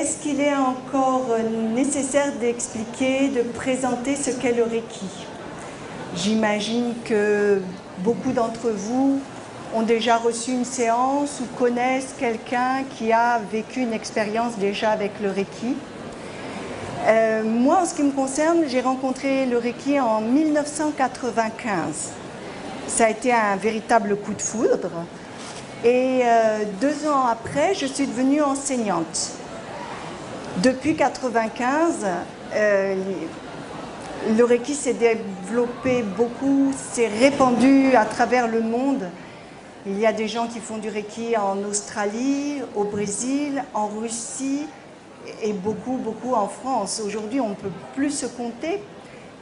est-ce qu'il est encore nécessaire d'expliquer, de présenter ce qu'est le Reiki? J'imagine que beaucoup d'entre vous ont déjà reçu une séance ou connaissent quelqu'un qui a vécu une expérience déjà avec le Reiki. Moi, en ce qui me concerne, j'ai rencontré le Reiki en 1995. Ça a été un véritable coup de foudre. Et 2 ans après, je suis devenue enseignante. Depuis 1995, le Reiki s'est développé beaucoup, s'est répandu à travers le monde. Il y a des gens qui font du Reiki en Australie, au Brésil, en Russie et beaucoup en France. Aujourd'hui, on ne peut plus se compter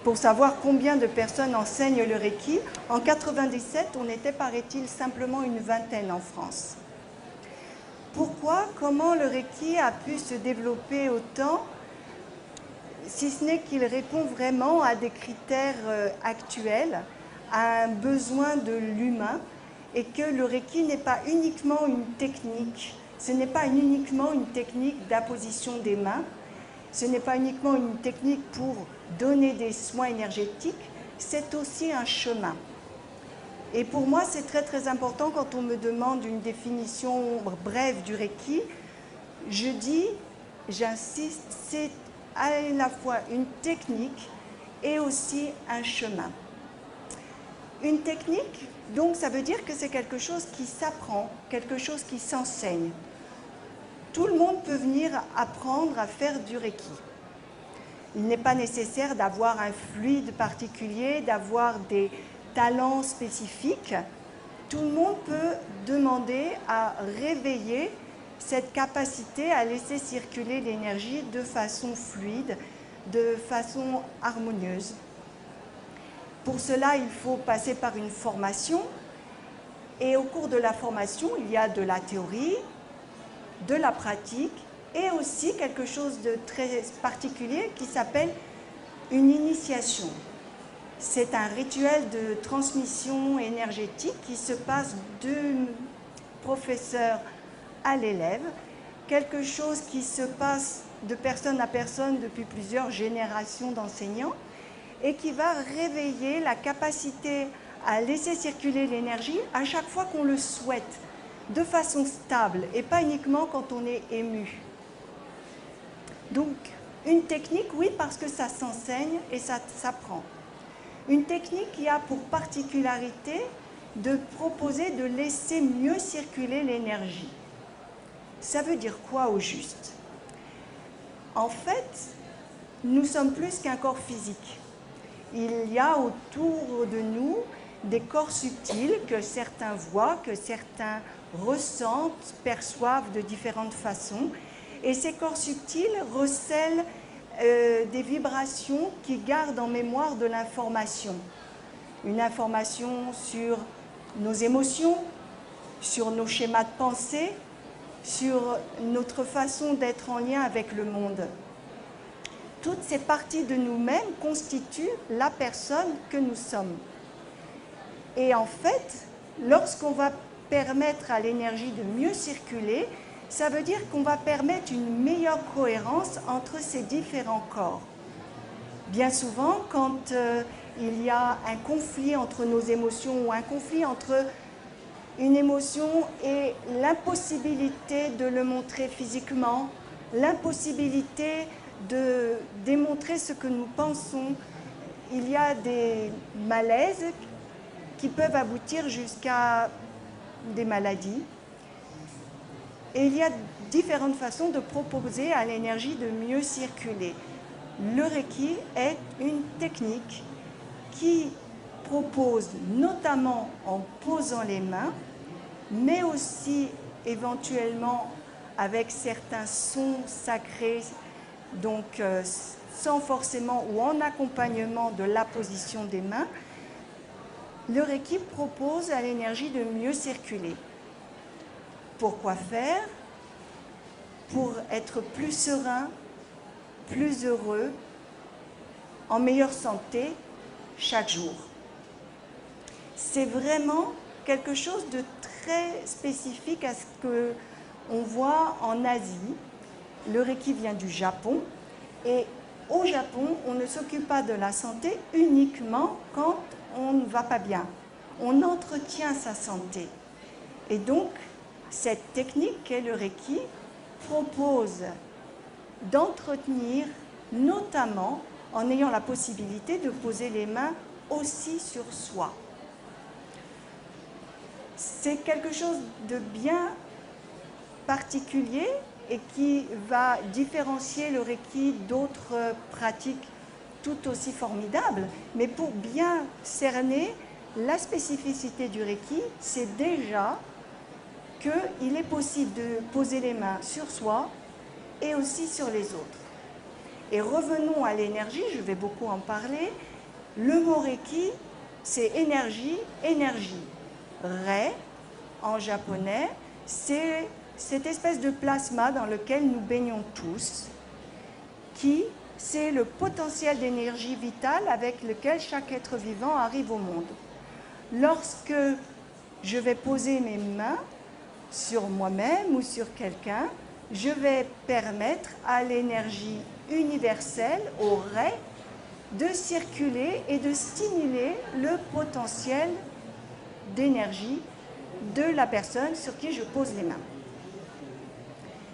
pour savoir combien de personnes enseignent le Reiki. En 1997, on était, paraît-il, simplement une vingtaine en France. Pourquoi, comment le Reiki a pu se développer autant, si ce n'est qu'il répond vraiment à des critères actuels, à un besoin de l'humain, et que le Reiki n'est pas uniquement une technique, ce n'est pas uniquement une technique d'apposition des mains, ce n'est pas uniquement une technique pour donner des soins énergétiques, c'est aussi un chemin. Et pour moi, c'est très important quand on me demande une définition brève du Reiki. Je dis, j'insiste, c'est à la fois une technique et aussi un chemin. Une technique, donc, ça veut dire que c'est quelque chose qui s'apprend, quelque chose qui s'enseigne. Tout le monde peut venir apprendre à faire du Reiki. Il n'est pas nécessaire d'avoir un fluide particulier, d'avoir des talents spécifiques. Tout le monde peut demander à réveiller cette capacité à laisser circuler l'énergie de façon fluide, de façon harmonieuse. Pour cela, il faut passer par une formation. Et au cours de la formation, il y a de la théorie, de la pratique et aussi quelque chose de très particulier qui s'appelle une initiation. C'est un rituel de transmission énergétique qui se passe du professeur à l'élève, quelque chose qui se passe de personne à personne depuis plusieurs générations d'enseignants et qui va réveiller la capacité à laisser circuler l'énergie à chaque fois qu'on le souhaite, de façon stable et pas uniquement quand on est ému. Donc, une technique, oui, parce que ça s'enseigne et ça s'apprend. Une technique qui a pour particularité de proposer de laisser mieux circuler l'énergie. Ça veut dire quoi au juste? En fait, nous sommes plus qu'un corps physique. Il y a autour de nous des corps subtils que certains voient, que certains ressentent, perçoivent de différentes façons. Et ces corps subtils recèlent des vibrations qui gardent en mémoire de l'information. Une information sur nos émotions, sur nos schémas de pensée, sur notre façon d'être en lien avec le monde. Toutes ces parties de nous-mêmes constituent la personne que nous sommes. Et en fait, lorsqu'on va permettre à l'énergie de mieux circuler, ça veut dire qu'on va permettre une meilleure cohérence entre ces différents corps. Bien souvent, quand il y a un conflit entre nos émotions ou un conflit entre une émotion et l'impossibilité de le montrer physiquement, l'impossibilité de démontrer ce que nous pensons, il y a des malaises qui peuvent aboutir jusqu'à des maladies. Et il y a différentes façons de proposer à l'énergie de mieux circuler. Le Reiki est une technique qui propose, notamment en posant les mains, mais aussi éventuellement avec certains sons sacrés, donc sans forcément ou en accompagnement de la position des mains, le Reiki propose à l'énergie de mieux circuler. Pourquoi faire? Pour être plus serein, plus heureux, en meilleure santé chaque jour. C'est vraiment quelque chose de très spécifique à ce qu'on voit en Asie. le Reiki vient du Japon et au Japon, on ne s'occupe pas de la santé uniquement quand on ne va pas bien. On entretient sa santé. Et donc, cette technique qu'est le Reiki propose d'entretenir, notamment en ayant la possibilité de poser les mains aussi sur soi. C'est quelque chose de bien particulier et qui va différencier le Reiki d'autres pratiques tout aussi formidables. Mais pour bien cerner la spécificité du Reiki, c'est déjà qu'il est possible de poser les mains sur soi et aussi sur les autres. Et revenons à l'énergie, je vais beaucoup en parler. Le mot Reiki, c'est énergie, énergie. Rei, en japonais, c'est cette espèce de plasma dans lequel nous baignons tous, qui, c'est le potentiel d'énergie vitale avec lequel chaque être vivant arrive au monde. Lorsque je vais poser mes mains sur moi-même ou sur quelqu'un, je vais permettre à l'énergie universelle, au Rei, de circuler et de stimuler le potentiel d'énergie de la personne sur qui je pose les mains.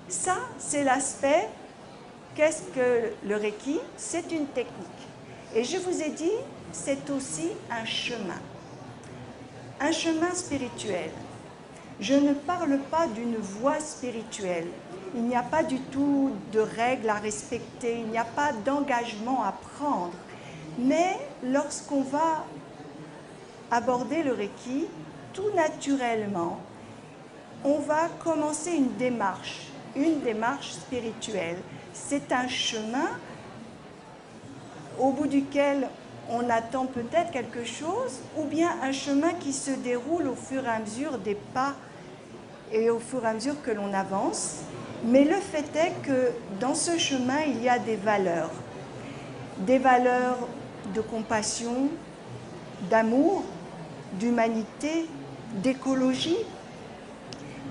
Ça, c'est l'aspect, qu'est-ce que le Reiki? C'est une technique. Et je vous ai dit, c'est aussi un chemin spirituel. Je ne parle pas d'une voie spirituelle. Il n'y a pas du tout de règles à respecter, il n'y a pas d'engagement à prendre. Mais lorsqu'on va aborder le Reiki, tout naturellement, on va commencer une démarche spirituelle. C'est un chemin au bout duquel on attend peut-être quelque chose, ou bien un chemin qui se déroule au fur et à mesure des pas et au fur et à mesure que l'on avance. Mais le fait est que dans ce chemin, il y a des valeurs de compassion, d'amour, d'humanité, d'écologie,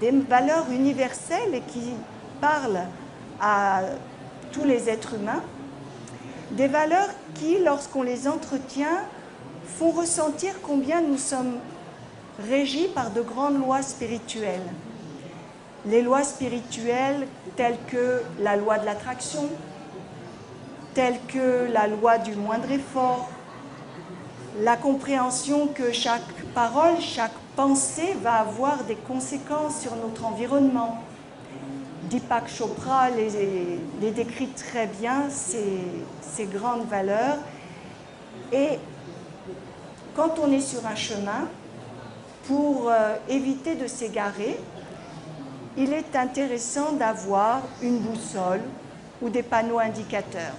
des valeurs universelles qui parlent à tous les êtres humains, des valeurs qui, lorsqu'on les entretient, font ressentir combien nous sommes régis par de grandes lois spirituelles. Les lois spirituelles telles que la loi de l'attraction, telles que la loi du moindre effort, la compréhension que chaque parole, chaque pensée va avoir des conséquences sur notre environnement. Deepak Chopra les décrit très bien, ces grandes valeurs. Et quand on est sur un chemin, pour éviter de s'égarer, il est intéressant d'avoir une boussole ou des panneaux indicateurs.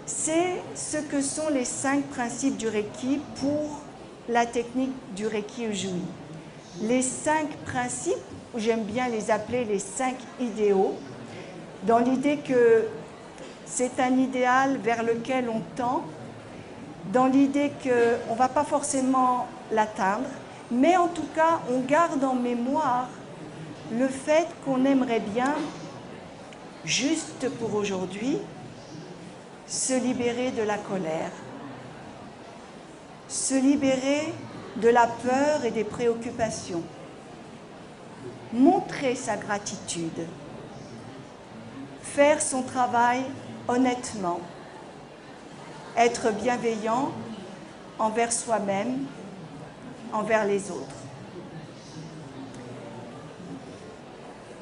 C'est ce que sont les 5 principes du Reiki pour la technique du Reiki Usui. Les 5 principes, j'aime bien les appeler les 5 idéaux, dans l'idée que c'est un idéal vers lequel on tend, dans l'idée qu'on ne va pas forcément l'atteindre, mais en tout cas, on garde en mémoire le fait qu'on aimerait bien, juste pour aujourd'hui, se libérer de la colère, se libérer de la peur et des préoccupations, montrer sa gratitude, faire son travail honnêtement, être bienveillant envers soi-même, envers les autres.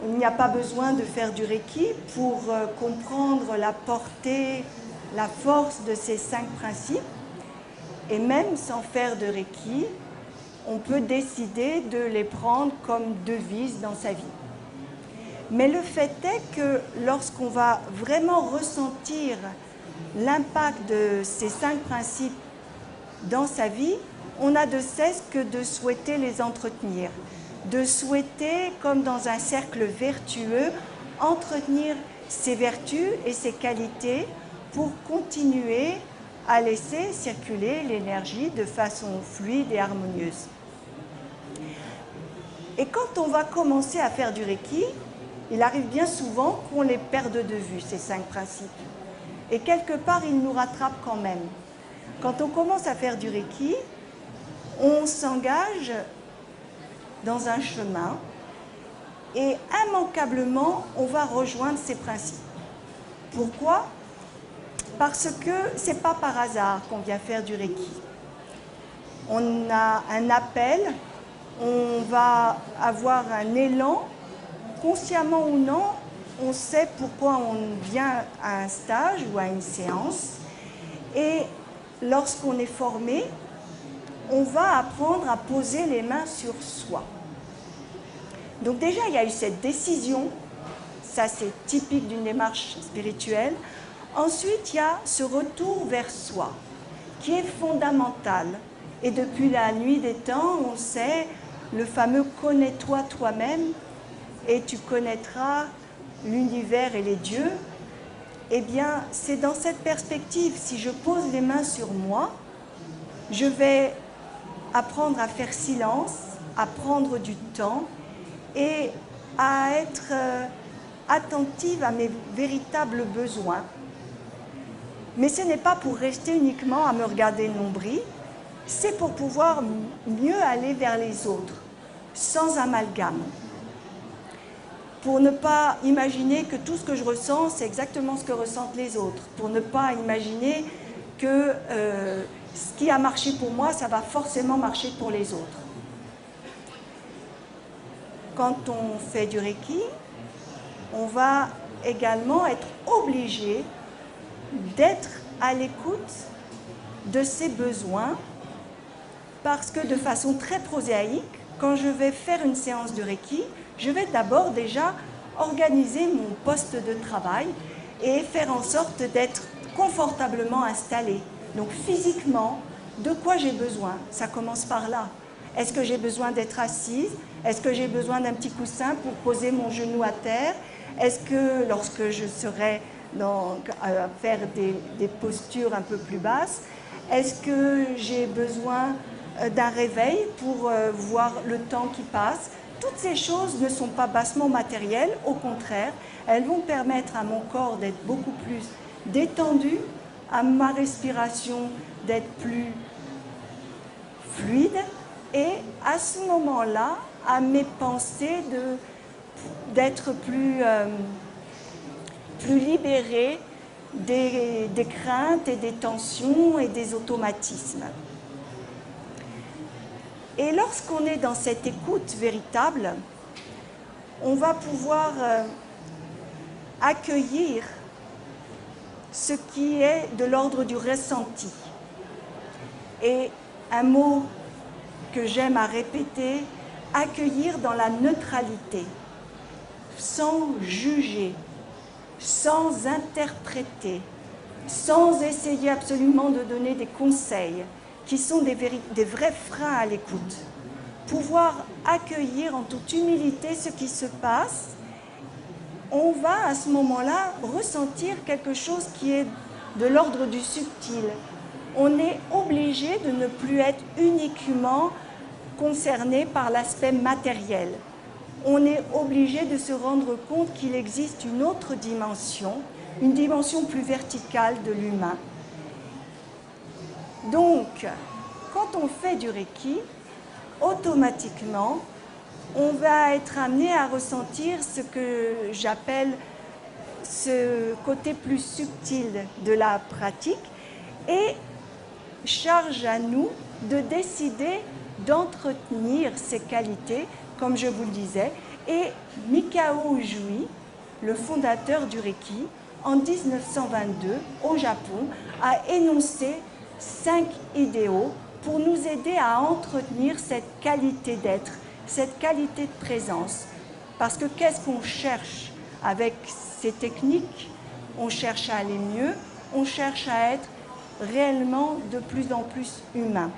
Il n'y a pas besoin de faire du Reiki pour comprendre la portée, la force de ces 5 principes. Et même sans faire de Reiki, on peut décider de les prendre comme devise dans sa vie. Mais le fait est que lorsqu'on va vraiment ressentir l'impact de ces 5 principes dans sa vie, on n'a de cesse que de souhaiter les entretenir, de souhaiter, comme dans un cercle vertueux, entretenir ses vertus et ses qualités pour continuer à laisser circuler l'énergie de façon fluide et harmonieuse. Et quand on va commencer à faire du Reiki, il arrive bien souvent qu'on les perde de vue, ces 5 principes. Et quelque part, ils nous rattrapent quand même. Quand on commence à faire du Reiki, on s'engage dans un chemin et immanquablement, on va rejoindre ces principes. Pourquoi? Parce que ce n'est pas par hasard qu'on vient faire du Reiki. On a un appel, on va avoir un élan, consciemment ou non, on sait pourquoi on vient à un stage ou à une séance. Et lorsqu'on est formé, on va apprendre à poser les mains sur soi. Donc déjà, il y a eu cette décision, ça c'est typique d'une démarche spirituelle. Ensuite, il y a ce retour vers soi, qui est fondamental. Et depuis la nuit des temps, on sait le fameux « connais-toi toi-même et tu connaîtras l'univers et les dieux ». Eh bien, c'est dans cette perspective, si je pose les mains sur moi, je vais apprendre à faire silence, à prendre du temps et à être attentive à mes véritables besoins. Mais ce n'est pas pour rester uniquement à me regarder le nombril, c'est pour pouvoir mieux aller vers les autres, sans amalgame. Pour ne pas imaginer que tout ce que je ressens, c'est exactement ce que ressentent les autres. Pour ne pas imaginer que ce qui a marché pour moi, ça va forcément marcher pour les autres. Quand on fait du Reiki, on va également être obligé d'être à l'écoute de ses besoins parce que de façon très prosaïque, quand je vais faire une séance de Reiki, je vais d'abord déjà organiser mon poste de travail et faire en sorte d'être confortablement installée. Donc physiquement, de quoi j'ai besoin? Ça commence par là. Est-ce que j'ai besoin d'être assise? Est-ce que j'ai besoin d'un petit coussin pour poser mon genou à terre? Est-ce que lorsque je serai à faire des postures un peu plus basses, est-ce que j'ai besoin d'un réveil pour voir le temps qui passe? Toutes ces choses ne sont pas bassement matérielles, au contraire, elles vont permettre à mon corps d'être beaucoup plus détendu, à ma respiration d'être plus fluide et à ce moment-là, à mes pensées d'être plus libérées des craintes et des tensions et des automatismes. Et lorsqu'on est dans cette écoute véritable, on va pouvoir accueillir ce qui est de l'ordre du ressenti. Et un mot que j'aime à répéter, accueillir dans la neutralité, sans juger, sans interpréter, sans essayer absolument de donner des conseils, qui sont des vrais freins à l'écoute. Pouvoir accueillir en toute humilité ce qui se passe, on va à ce moment-là ressentir quelque chose qui est de l'ordre du subtil. On est obligé de ne plus être uniquement concerné par l'aspect matériel. On est obligé de se rendre compte qu'il existe une autre dimension, une dimension plus verticale de l'humain. Donc, quand on fait du Reiki, automatiquement, on va être amené à ressentir ce que j'appelle ce côté plus subtil de la pratique et charge à nous de décider d'entretenir ces qualités, comme je vous le disais. Et Mikao Usui, le fondateur du Reiki, en 1922, au Japon, a énoncé 5 idéaux pour nous aider à entretenir cette qualité d'être, cette qualité de présence. Parce que qu'est-ce qu'on cherche avec ces techniques? On cherche à aller mieux, on cherche à être réellement de plus en plus humain.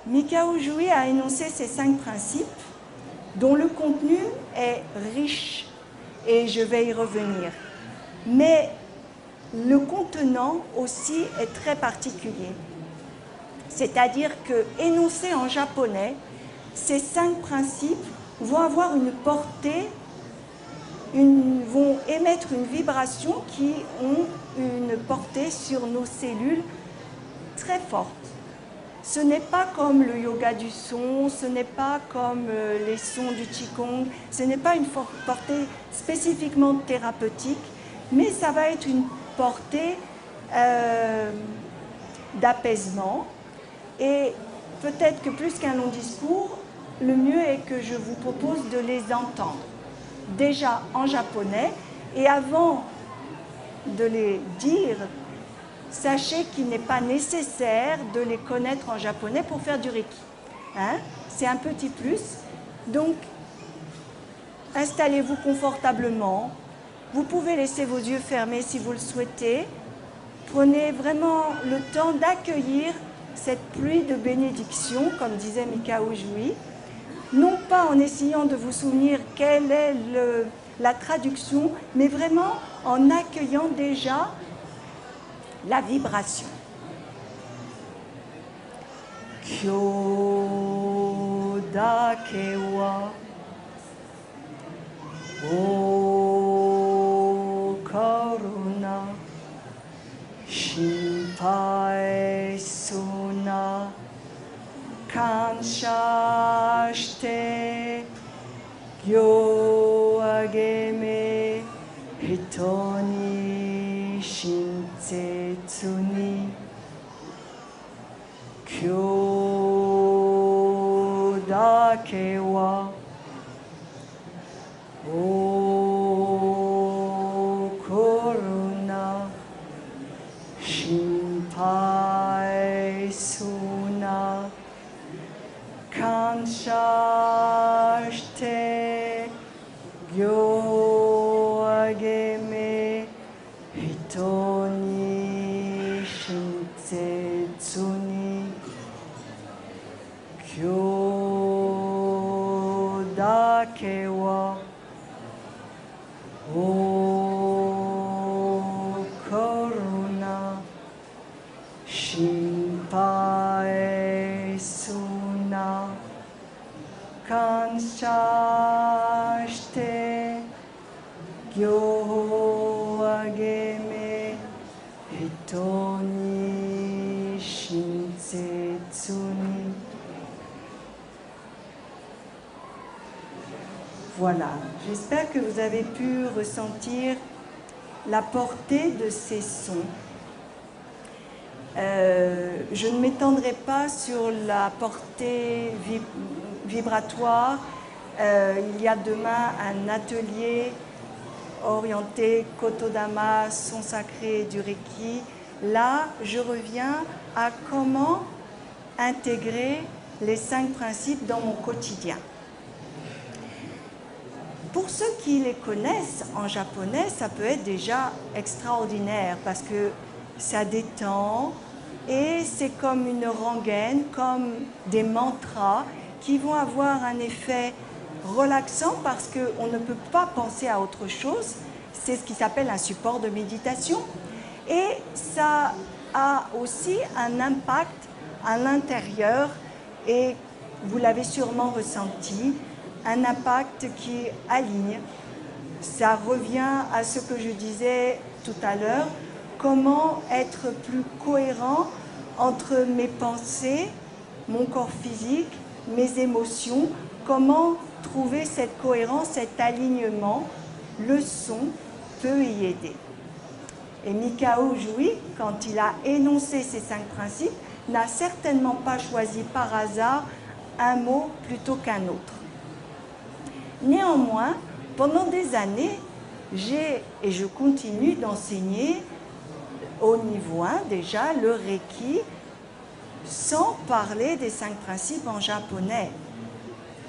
Mikao Usui a énoncé ces 5 principes dont le contenu est riche et je vais y revenir. Mais le contenant aussi est très particulier. C'est-à-dire que, énoncés en japonais, ces 5 principes vont avoir une portée, vont émettre une vibration qui ont une portée sur nos cellules très forte. Ce n'est pas comme le yoga du son, ce n'est pas comme les sons du Qigong, ce n'est pas une portée spécifiquement thérapeutique, mais ça va être une portée d'apaisement. Et peut-être que plus qu'un long discours, le mieux est que je vous propose de les entendre. Déjà en japonais, et avant de les dire, sachez qu'il n'est pas nécessaire de les connaître en japonais pour faire du Reiki. Hein? C'est un petit plus. Donc, installez-vous confortablement. Vous pouvez laisser vos yeux fermés si vous le souhaitez. Prenez vraiment le temps d'accueillir cette pluie de bénédiction, comme disait Mikao Jui. Non pas en essayant de vous souvenir quelle est la traduction, mais vraiment en accueillant déjà la vibration. Kyo dake wa o karuna shinpai suna kansha shite gyo ageme hito ni shinsetsu ni kyo dake wa o karuna shinpai suna kansha shite gyo ageme hito ni shinsetsu ni kyo dake wa o karuna shinpai suna kansha shite gyo ageme hito ni shinsetsu ni. Voilà, j'espère que vous avez pu ressentir la portée de ces sons. Je ne m'étendrai pas sur la portée vibratoire. Il y a demain un atelier orienté Kotodama, son sacré du Reiki. Là, je reviens à comment intégrer les 5 principes dans mon quotidien. Pour ceux qui les connaissent en japonais, ça peut être déjà extraordinaire parce que ça détend et c'est comme une rengaine, comme des mantras qui vont avoir un effet relaxant parce qu'on ne peut pas penser à autre chose. C'est ce qui s'appelle un support de méditation. Et ça a aussi un impact à l'intérieur et vous l'avez sûrement ressenti, un impact qui aligne. Ça revient à ce que je disais tout à l'heure, comment être plus cohérent entre mes pensées, mon corps physique, mes émotions, comment trouver cette cohérence, cet alignement. Le son peut y aider. Et Mikao Jui, quand il a énoncé ces 5 principes, n'a certainement pas choisi par hasard un mot plutôt qu'un autre. Néanmoins, pendant des années, j'ai et je continue d'enseigner au niveau 1 déjà le Reiki sans parler des 5 principes en japonais,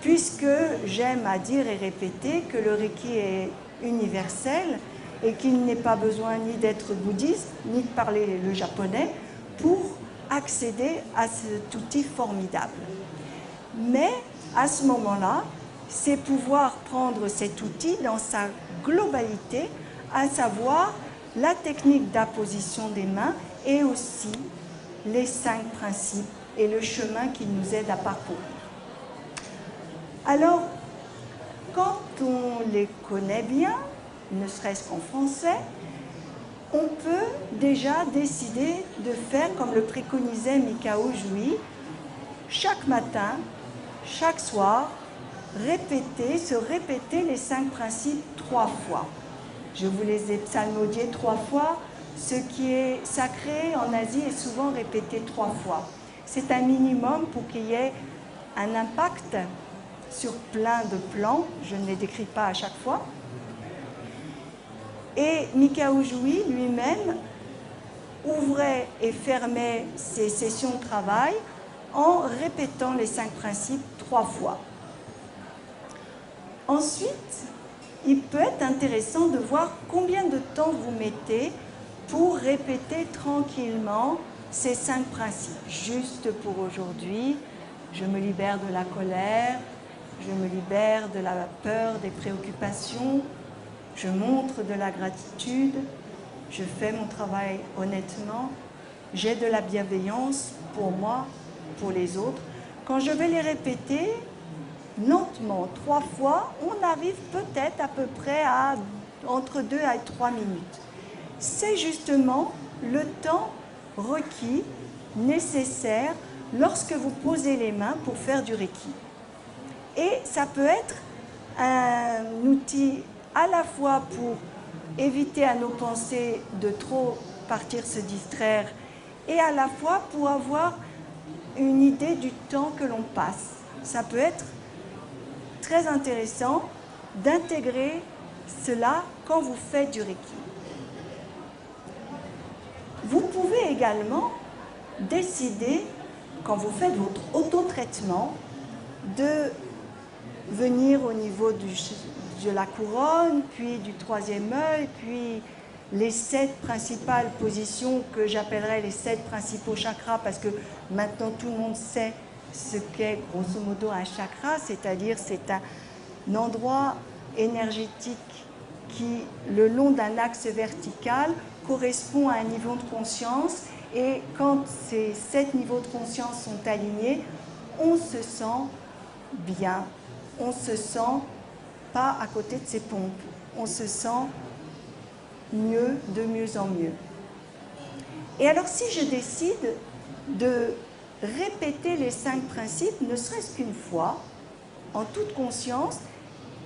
puisque j'aime à dire et répéter que le Reiki est universel et qu'il n'est pas besoin ni d'être bouddhiste ni de parler le japonais pour accéder à cet outil formidable. Mais à ce moment-là, c'est pouvoir prendre cet outil dans sa globalité, à savoir la technique d'apposition des mains et aussi les 5 principes et le chemin qui nous aide à parcourir. Alors, quand on les connaît bien, ne serait-ce qu'en français, on peut déjà décider de faire comme le préconisait Mikao Jui, chaque matin, chaque soir, se répéter les 5 principes 3 fois. Je vous les ai psalmodiés 3 fois. Ce qui est sacré en Asie est souvent répété 3 fois. C'est un minimum pour qu'il y ait un impact sur plein de plans. Je ne les décris pas à chaque fois. Et Mikao Jui lui-même ouvrait et fermait ses sessions de travail en répétant les 5 principes 3 fois. Ensuite, il peut être intéressant de voir combien de temps vous mettez pour répéter tranquillement ces 5 principes. Juste pour aujourd'hui, je me libère de la colère, je me libère de la peur, des préoccupations, je montre de la gratitude, je fais mon travail honnêtement, j'ai de la bienveillance pour moi, pour les autres. Quand je vais les répéter lentement, 3 fois, on arrive peut-être à peu près à entre 2 à 3 minutes. C'est justement le temps requis, nécessaire, lorsque vous posez les mains pour faire du Reiki. Et ça peut être un outil à la fois pour éviter à nos pensées de trop partir se distraire et à la fois pour avoir une idée du temps que l'on passe. Ça peut être très intéressant d'intégrer cela quand vous faites du Reiki. Vous pouvez également décider, quand vous faites votre auto-traitement, de venir au niveau de la couronne, puis du 3e œil, puis les 7 principales positions que j'appellerais les 7 principaux chakras, parce que maintenant tout le monde sait ce qu'est grosso modo un chakra, c'est-à-dire c'est un endroit énergétique qui, le long d'un axe vertical, correspond à un niveau de conscience, et quand ces 7 niveaux de conscience sont alignés, on se sent bien, on se sent pas à côté de ses pompes, on se sent mieux, de mieux en mieux. Et alors si je décide de répéter les 5 principes, ne serait-ce qu'une fois, en toute conscience,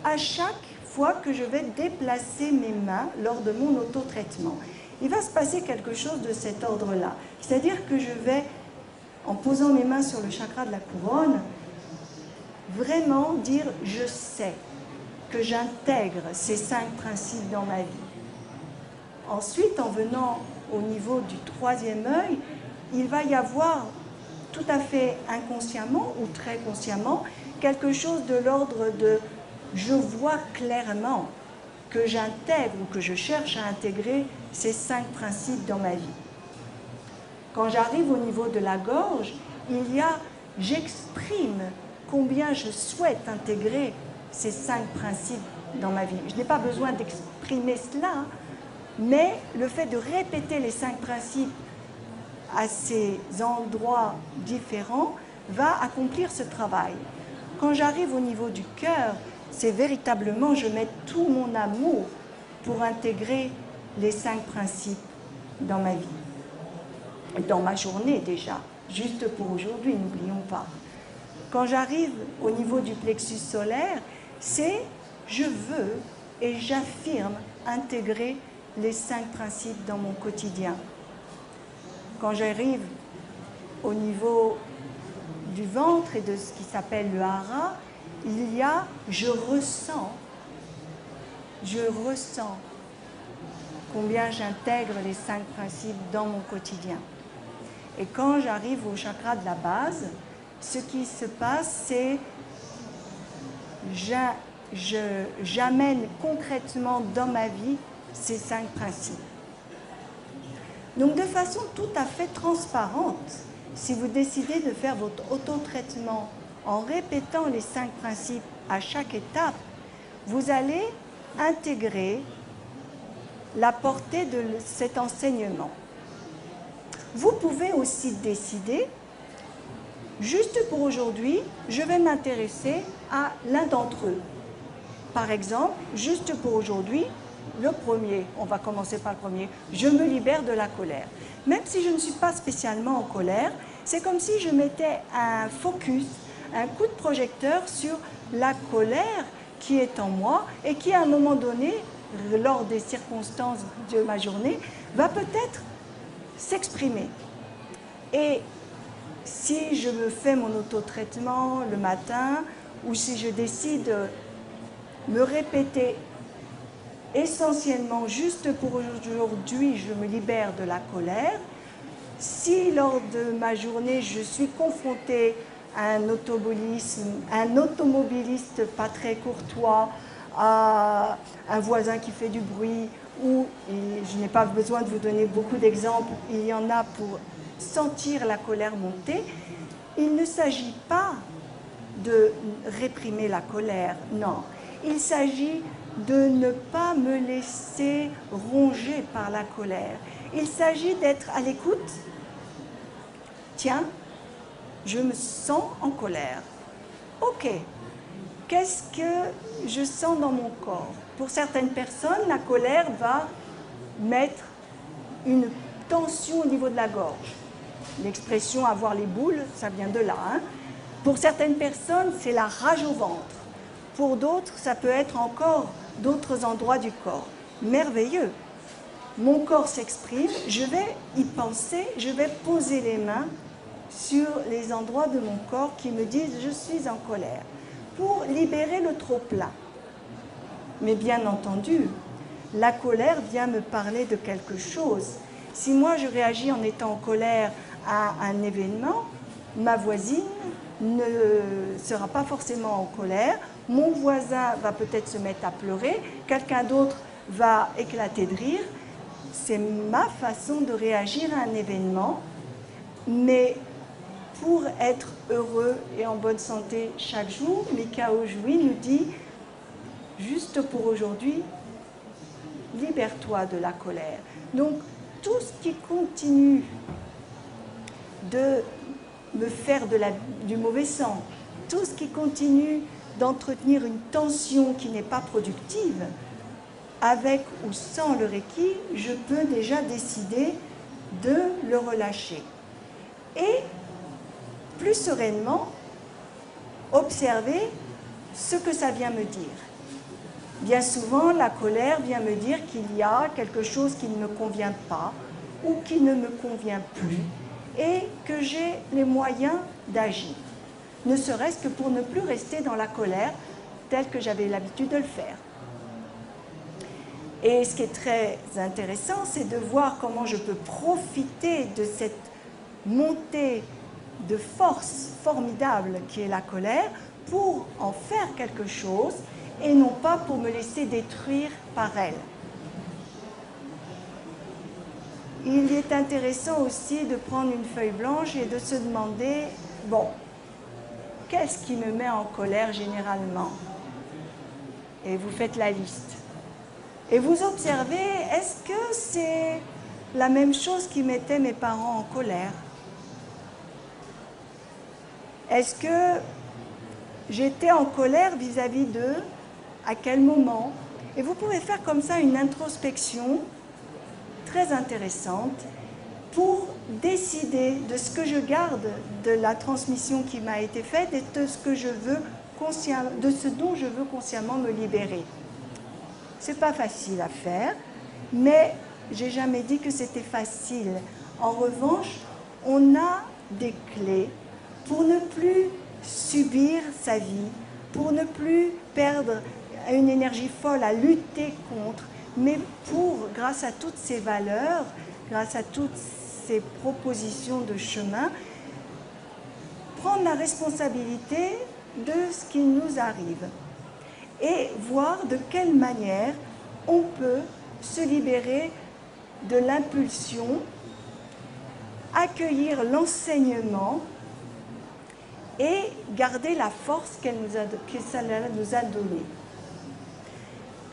à chaque fois que je vais déplacer mes mains lors de mon auto-traitement, il va se passer quelque chose de cet ordre-là. C'est-à-dire que je vais, en posant mes mains sur le chakra de la couronne, vraiment dire « je sais » que j'intègre ces 5 principes dans ma vie. Ensuite, en venant au niveau du 3e œil, il va y avoir tout à fait inconsciemment ou très consciemment quelque chose de l'ordre de « je vois clairement » que j'intègre ou que je cherche à intégrer ces 5 principes dans ma vie. Quand j'arrive au niveau de la gorge, il y a « j'exprime combien je souhaite intégrer ces 5 principes dans ma vie ». Je n'ai pas besoin d'exprimer cela, mais le fait de répéter les 5 principes à ces endroits différents va accomplir ce travail. Quand j'arrive au niveau du cœur, c'est véritablement, je mets tout mon amour pour intégrer les 5 principes dans ma vie, dans ma journée déjà, juste pour aujourd'hui, n'oublions pas. Quand j'arrive au niveau du plexus solaire, c'est je veux et j'affirme intégrer les 5 principes dans mon quotidien. Quand j'arrive au niveau du ventre et de ce qui s'appelle le hara, il y a je ressens combien j'intègre les 5 principes dans mon quotidien. Et quand j'arrive au chakra de la base, ce qui se passe, c'est j'amène concrètement dans ma vie ces 5 principes. Donc de façon tout à fait transparente, si vous décidez de faire votre auto-traitement en répétant les 5 principes à chaque étape, vous allez intégrer la portée de cet enseignement. Vous pouvez aussi décider, juste pour aujourd'hui, je vais m'intéresser à l'un d'entre eux. Par exemple, juste pour aujourd'hui, le premier, on va commencer par le premier, je me libère de la colère. Même si je ne suis pas spécialement en colère, c'est comme si je mettais un focus, un coup de projecteur sur la colère qui est en moi et qui, à un moment donné, lors des circonstances de ma journée, va peut-être s'exprimer. Et si je me fais mon autotraitement le matin, ou si je décide de me répéter essentiellement, juste pour aujourd'hui, je me libère de la colère. Si lors de ma journée, je suis confrontée à un automobiliste pas très courtois, à un voisin qui fait du bruit, ou, je n'ai pas besoin de vous donner beaucoup d'exemples, il y en a pour sentir la colère monter, il ne s'agit pas de réprimer la colère, non. Il s'agit de ne pas me laisser ronger par la colère. Il s'agit d'être à l'écoute. Tiens, je me sens en colère. Ok, qu'est-ce que je sens dans mon corps? Pour certaines personnes, la colère va mettre une tension au niveau de la gorge. L'expression « avoir les boules », ça vient de là. Hein. Pour certaines personnes, c'est la rage au ventre. Pour d'autres, ça peut être encore d'autres endroits du corps. Merveilleux. Mon corps s'exprime, je vais y penser, je vais poser les mains sur les endroits de mon corps qui me disent « je suis en colère » pour libérer le trop-plein. Mais bien entendu, la colère vient me parler de quelque chose. Si moi je réagis en étant en colère à un événement, ma voisine ne sera pas forcément en colère, mon voisin va peut-être se mettre à pleurer, quelqu'un d'autre va éclater de rire. C'est ma façon de réagir à un événement, mais pour être heureux et en bonne santé chaque jour, Mikao Jouy nous dit, juste pour aujourd'hui, libère-toi de la colère. Donc, tout ce qui continue de me faire du mauvais sang, tout ce qui continue d'entretenir une tension qui n'est pas productive, avec ou sans le Reiki, je peux déjà décider de le relâcher. Et plus sereinement, observer ce que ça vient me dire. Bien souvent, la colère vient me dire qu'il y a quelque chose qui ne me convient pas ou qui ne me convient plus et que j'ai les moyens d'agir, ne serait-ce que pour ne plus rester dans la colère telle que j'avais l'habitude de le faire. Et ce qui est très intéressant, c'est de voir comment je peux profiter de cette montée de force formidable qui est la colère pour en faire quelque chose et non pas pour me laisser détruire par elle. Il est intéressant aussi de prendre une feuille blanche et de se demander, bon, qu'est-ce qui me met en colère généralement? Et vous faites la liste. Et vous observez, est-ce que c'est la même chose qui mettait mes parents en colère? Est-ce que j'étais en colère vis-à-vis d'eux? À quel moment? Et vous pouvez faire comme ça une introspection très intéressante pour décider de ce que je garde de la transmission qui m'a été faite et de ce que je veux de ce dont je veux consciemment me libérer. C'est pas facile à faire, mais j'ai jamais dit que c'était facile. En revanche, on a des clés pour ne plus subir sa vie, pour ne plus perdre une énergie folle à lutter contre, mais pour, grâce à toutes ces valeurs, grâce à toutes ces propositions de chemin, prendre la responsabilité de ce qui nous arrive et voir de quelle manière on peut se libérer de l'impulsion, accueillir l'enseignement et garder la force que ça nous a donnée.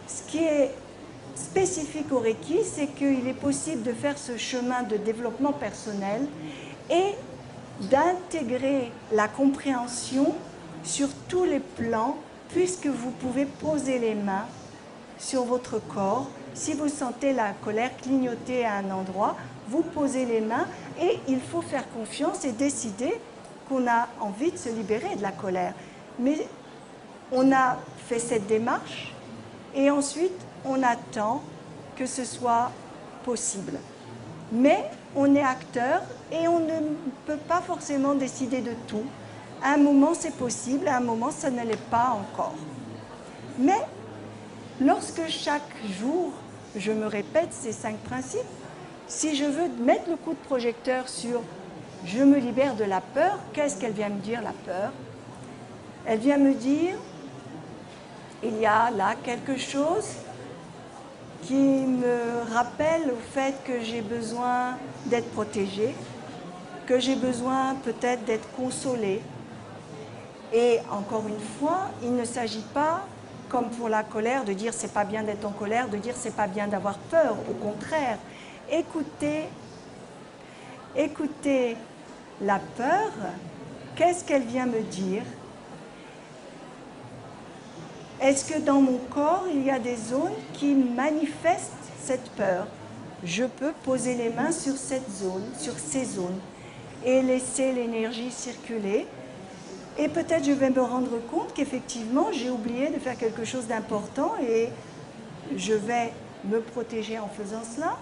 Ce qui est spécifique au Reiki, c'est qu'il est possible de faire ce chemin de développement personnel et d'intégrer la compréhension sur tous les plans puisque vous pouvez poser les mains sur votre corps. Si vous sentez la colère clignoter à un endroit, vous posez les mains et il faut faire confiance et décider qu'on a envie de se libérer de la colère. Mais on a fait cette démarche et ensuite on attend que ce soit possible. Mais on est acteur et on ne peut pas forcément décider de tout. À un moment c'est possible, à un moment ça ne l'est pas encore. Mais lorsque chaque jour je me répète ces 5 principes, si je veux mettre le coup de projecteur sur « je me libère de la peur », qu'est-ce qu'elle vient me dire, la peur? Elle vient me dire « il y a là quelque chose qui me rappelle au fait que j'ai besoin d'être protégée, que j'ai besoin peut-être d'être consolée. » Et encore une fois, il ne s'agit pas, comme pour la colère, de dire « c'est pas bien d'être en colère », de dire « c'est pas bien d'avoir peur ». Au contraire, écoutez la peur, qu'est-ce qu'elle vient me dire? Est-ce que dans mon corps, il y a des zones qui manifestent cette peur? Je peux poser les mains sur cette zone, sur ces zones, et laisser l'énergie circuler. Et peut-être je vais me rendre compte qu'effectivement, j'ai oublié de faire quelque chose d'important et je vais me protéger en faisant cela.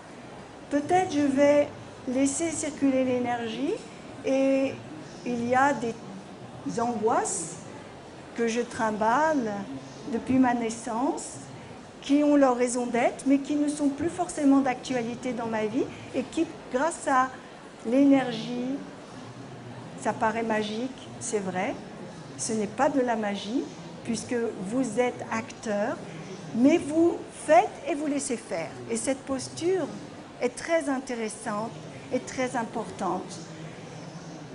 Peut-être je vais laisser circuler l'énergie et il y a des angoisses que je trimballe depuis ma naissance, qui ont leur raison d'être, mais qui ne sont plus forcément d'actualité dans ma vie et qui, grâce à l'énergie, ça paraît magique, c'est vrai, ce n'est pas de la magie, puisque vous êtes acteur, mais vous faites et vous laissez faire. Et cette posture est très intéressante et très importante.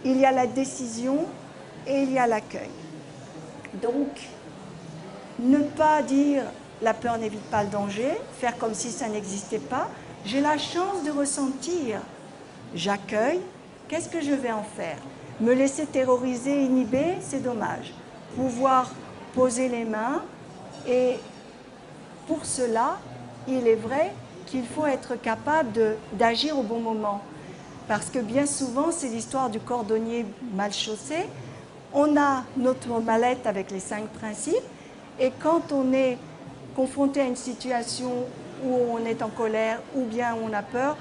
Il y a la décision et il y a l'accueil. Donc, ne pas dire « la peur n'évite pas le danger », faire comme si ça n'existait pas. J'ai la chance de ressentir, j'accueille, qu'est-ce que je vais en faire? Me laisser terroriser, inhiber, c'est dommage. Pouvoir poser les mains et pour cela, il est vrai qu'il faut être capable d'agir au bon moment. Parce que bien souvent, c'est l'histoire du cordonnier mal chaussé. On a notre mallette avec les 5 principes et quand on est confronté à une situation où on est en colère ou bien on a peur,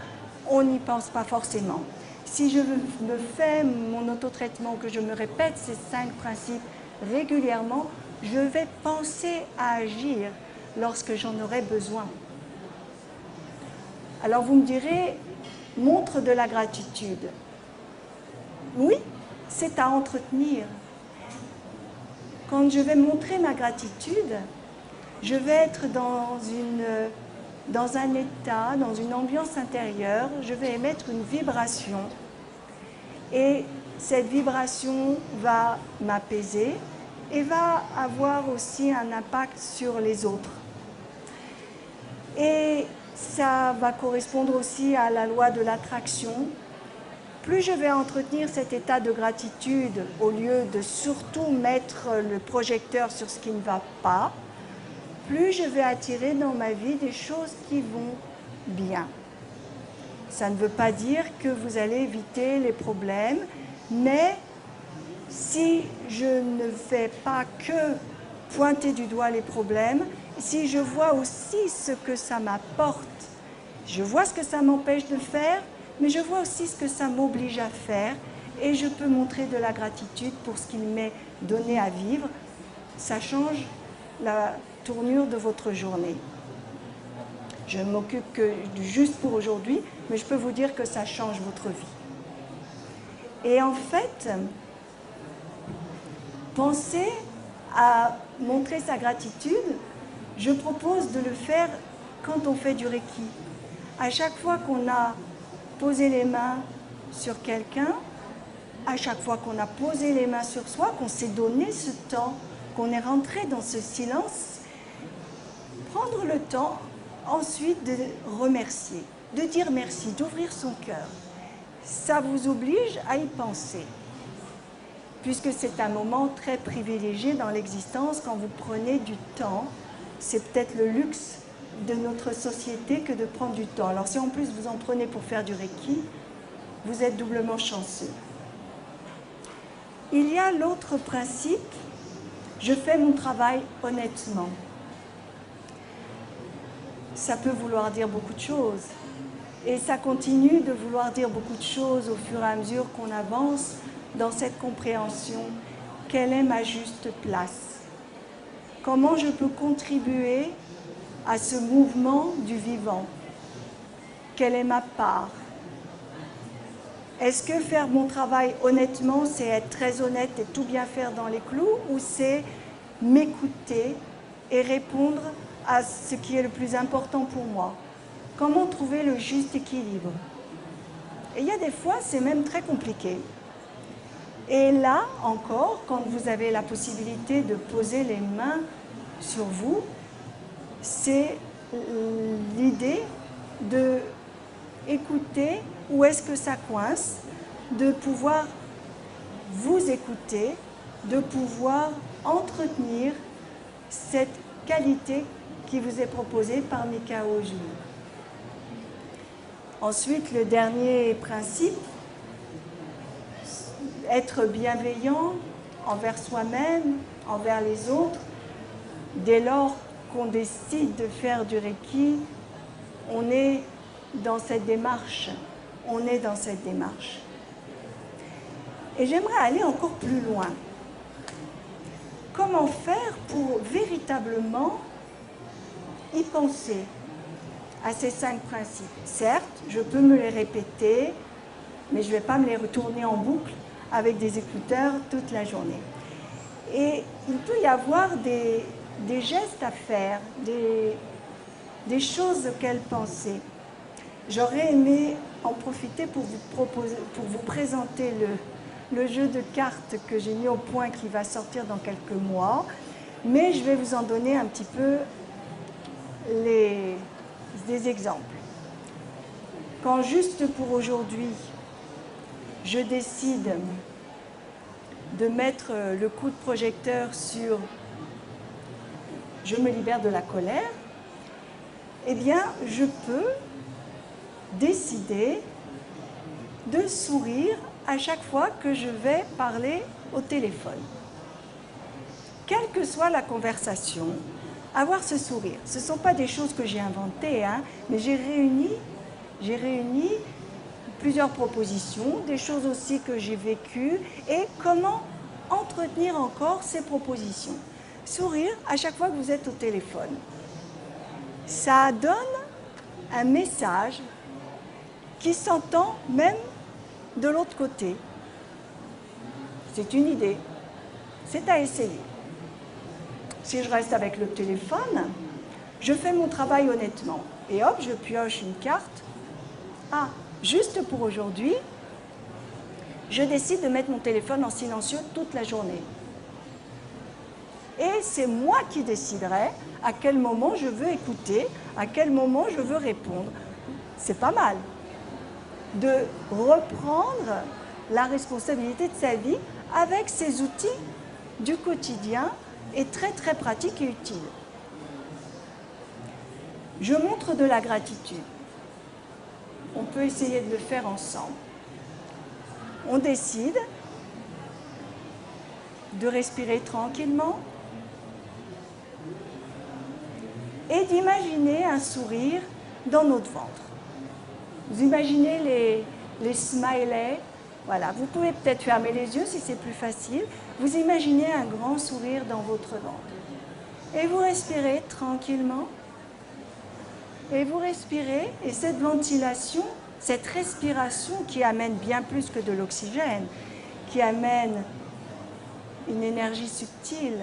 on n'y pense pas forcément. Si je me fais mon autotraitement, que je me répète ces 5 principes régulièrement, je vais penser à agir lorsque j'en aurai besoin. Alors vous me direz, montre de la gratitude. Oui, c'est à entretenir. Quand je vais montrer ma gratitude, je vais être dans un état, dans une ambiance intérieure, je vais émettre une vibration. Et cette vibration va m'apaiser et va avoir aussi un impact sur les autres. Et ça va correspondre aussi à la loi de l'attraction. Plus je vais entretenir cet état de gratitude au lieu de surtout mettre le projecteur sur ce qui ne va pas, plus je vais attirer dans ma vie des choses qui vont bien. Ça ne veut pas dire que vous allez éviter les problèmes, mais si je ne fais pas que pointer du doigt les problèmes, si je vois aussi ce que ça m'apporte, je vois ce que ça m'empêche de faire, mais je vois aussi ce que ça m'oblige à faire et je peux montrer de la gratitude pour ce qu'il m'est donné à vivre. Ça change la tournure de votre journée. Je ne m'occupe que juste pour aujourd'hui, mais je peux vous dire que ça change votre vie. Et en fait, pensez à montrer sa gratitude. Je propose de le faire quand on fait du Reiki. À chaque fois qu'on a posé les mains sur quelqu'un, à chaque fois qu'on a posé les mains sur soi, qu'on s'est donné ce temps, qu'on est rentré dans ce silence, prendre le temps ensuite de remercier, de dire merci, d'ouvrir son cœur. Ça vous oblige à y penser. puisque c'est un moment très privilégié dans l'existence quand vous prenez du temps. C'est peut-être le luxe de notre société que de prendre du temps. Alors si en plus vous en prenez pour faire du Reiki, vous êtes doublement chanceux. Il y a l'autre principe, je fais mon travail honnêtement. Ça peut vouloir dire beaucoup de choses. Et ça continue de vouloir dire beaucoup de choses au fur et à mesure qu'on avance dans cette compréhension. Quelle est ma juste place? Comment je peux contribuer à ce mouvement du vivant? Quelle est ma part? Est-ce que faire mon travail honnêtement, c'est être très honnête et tout bien faire dans les clous, ou c'est m'écouter et répondre à ce qui est le plus important pour moi? Comment trouver le juste équilibre? Et il y a des fois, c'est même très compliqué. Et là encore, quand vous avez la possibilité de poser les mains sur vous, c'est l'idée de écouter où est-ce que ça coince, de pouvoir vous écouter, de pouvoir entretenir cette qualité qui vous est proposée par Mikao Usui. Ensuite, le dernier principe, être bienveillant envers soi-même, envers les autres. Dès lors qu'on décide de faire du Reiki, on est dans cette démarche. On est dans cette démarche. Et j'aimerais aller encore plus loin. Comment faire pour véritablement y penser à ces 5 principes? Certes, je peux me les répéter, mais je ne vais pas me les retourner en boucle avec des écouteurs toute la journée. Et il peut y avoir des gestes à faire, des choses auxquelles penser. J'aurais aimé en profiter pour vous présenter le jeu de cartes que j'ai mis au point qui va sortir dans quelques mois, mais je vais vous en donner un petit peu des exemples. Quand juste pour aujourd'hui, je décide de mettre le coup de projecteur sur « je me libère de la colère », eh bien, je peux décider de sourire à chaque fois que je vais parler au téléphone. Quelle que soit la conversation, avoir ce sourire. Ce ne sont pas des choses que j'ai inventées, hein, mais j'ai réuni plusieurs propositions, des choses aussi que j'ai vécues, et comment entretenir encore ces propositions. Sourire à chaque fois que vous êtes au téléphone. Ça donne un message qui s'entend même de l'autre côté. C'est une idée. C'est à essayer. Si je reste avec le téléphone, je fais mon travail honnêtement. Et hop, je pioche une carte. Ah, juste pour aujourd'hui, je décide de mettre mon téléphone en silencieux toute la journée. Et c'est moi qui déciderai à quel moment je veux écouter, à quel moment je veux répondre. C'est pas mal de reprendre la responsabilité de sa vie avec ces outils du quotidien et très très pratiques et utiles. Je montre de la gratitude. On peut essayer de le faire ensemble. On décide de respirer tranquillement et d'imaginer un sourire dans notre ventre. Vous imaginez les smileys. Voilà, vous pouvez peut-être fermer les yeux si c'est plus facile. Vous imaginez un grand sourire dans votre ventre. Et vous respirez tranquillement. Et vous respirez, et cette ventilation, cette respiration qui amène bien plus que de l'oxygène, qui amène une énergie subtile,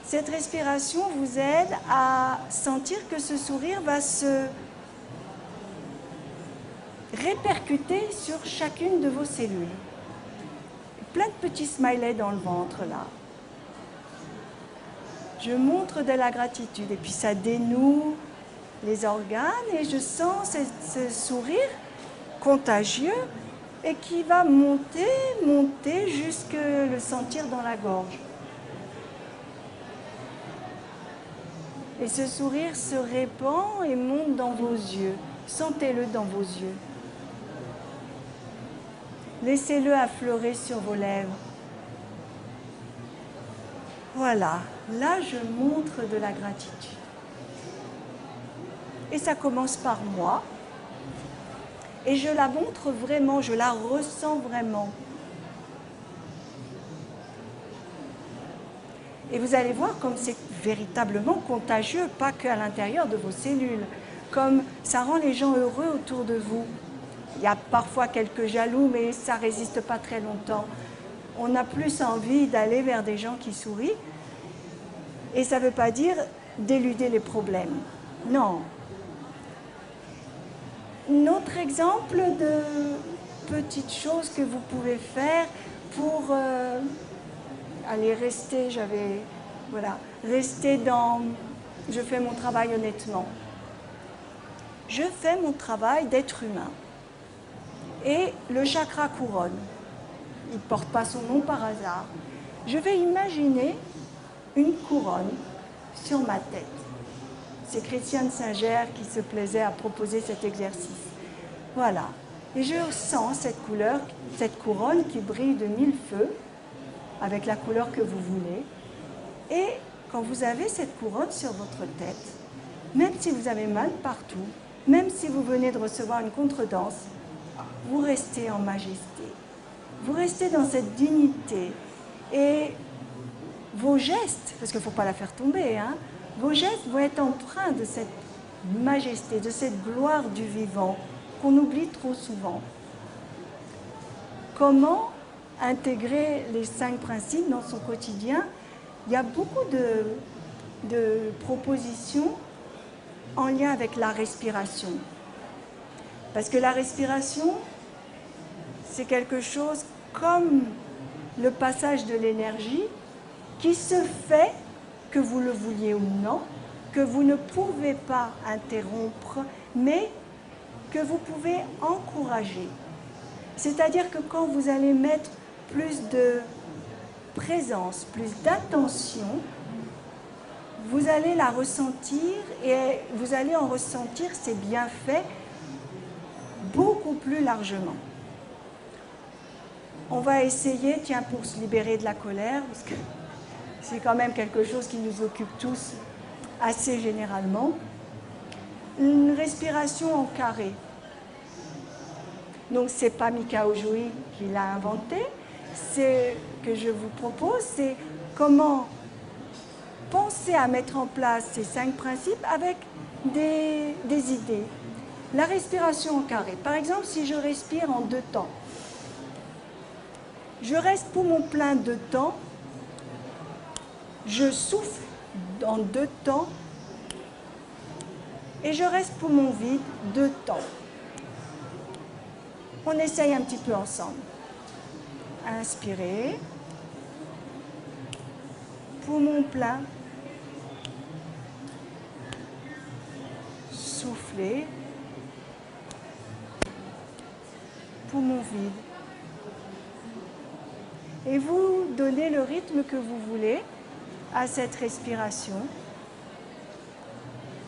cette respiration vous aide à sentir que ce sourire va se répercuter sur chacune de vos cellules. Plein de petits smileys dans le ventre, là. Je montre de la gratitude, et puis ça dénoue les organes, et je sens ce sourire contagieux et qui va monter, monter jusque le sentir dans la gorge. Et ce sourire se répand et monte dans vos yeux. Sentez-le dans vos yeux. Laissez-le affleurer sur vos lèvres. Voilà, là je montre de la gratitude. Et ça commence par moi. Et je la montre vraiment, je la ressens vraiment. Et vous allez voir comme c'est véritablement contagieux, pas qu'à l'intérieur de vos cellules. Comme ça rend les gens heureux autour de vous. Il y a parfois quelques jaloux, mais ça ne résiste pas très longtemps. On a plus envie d'aller vers des gens qui sourient. Et ça ne veut pas dire d'éluder les problèmes. Non. Un autre exemple de petites choses que vous pouvez faire pour aller rester, rester dans... Je fais mon travail honnêtement. Je fais mon travail d'être humain. Et le chakra couronne, il ne porte pas son nom par hasard. Je vais imaginer une couronne sur ma tête. C'est Christiane Singer qui se plaisait à proposer cet exercice. Voilà. Et je sens cette couleur, cette couronne qui brille de mille feux, avec la couleur que vous voulez. Et quand vous avez cette couronne sur votre tête, même si vous avez mal partout, même si vous venez de recevoir une contredanse, vous restez en majesté. Vous restez dans cette dignité. Et vos gestes, parce qu'il ne faut pas la faire tomber, hein, vos gestes vont être empreints de cette majesté, de cette gloire du vivant qu'on oublie trop souvent. Comment intégrer les 5 principes dans son quotidien? Il y a beaucoup de propositions en lien avec la respiration. Parce que la respiration, c'est quelque chose comme le passage de l'énergie qui se fait, que vous le vouliez ou non, que vous ne pouvez pas interrompre, mais que vous pouvez encourager. C'est-à-dire que quand vous allez mettre plus de présence, plus d'attention, vous allez la ressentir et vous allez en ressentir ses bienfaits beaucoup plus largement. On va essayer, tiens, pour se libérer de la colère, parce que c'est quand même quelque chose qui nous occupe tous assez généralement, une respiration en carré. Donc, ce n'est pas Mikao Jui qui l'a inventé. Ce que je vous propose, c'est comment penser à mettre en place ces 5 principes avec des idées. La respiration en carré. Par exemple, si je respire en 2 temps, je reste poumon plein 2 temps, je souffle en 2 temps et je reste poumon vide 2 temps. On essaye un petit peu ensemble. Inspirez. Poumon plein. Soufflez. Poumon vide. Et vous donnez le rythme que vous voulez à cette respiration.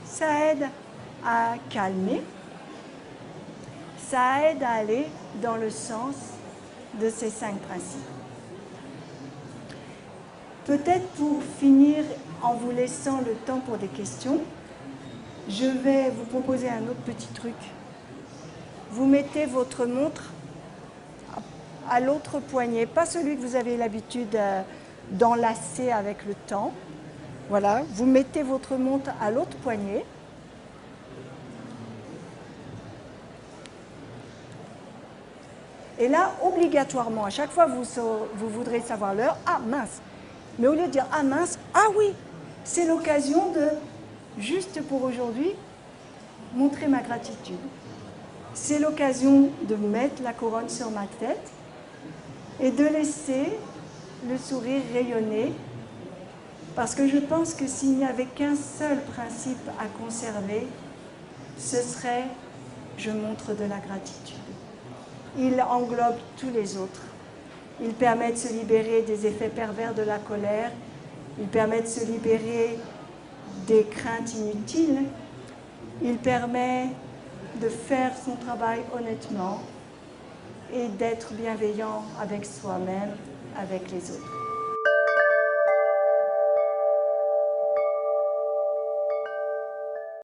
Ça aide à calmer. Ça aide à aller dans le sens de ces 5 principes. Peut-être pour finir, en vous laissant le temps pour des questions, je vais vous proposer un autre petit truc. Vous mettez votre montre à l'autre poignet, pas celui que vous avez l'habitude d'enlacer avec le temps. Voilà, vous mettez votre montre à l'autre poignet. Et là, obligatoirement, à chaque fois vous voudrez savoir l'heure, ah mince. Mais au lieu de dire ah mince, ah oui, c'est l'occasion de, juste pour aujourd'hui, montrer ma gratitude. C'est l'occasion de mettre la couronne sur ma tête et de laisser le sourire rayonner. Parce que je pense que s'il n'y avait qu'un seul principe à conserver, ce serait « je montre de la gratitude ». il englobe tous les autres. Il permet de se libérer des effets pervers de la colère. Il permet de se libérer des craintes inutiles. Il permet de faire son travail honnêtement et d'être bienveillant avec soi-même, avec les autres.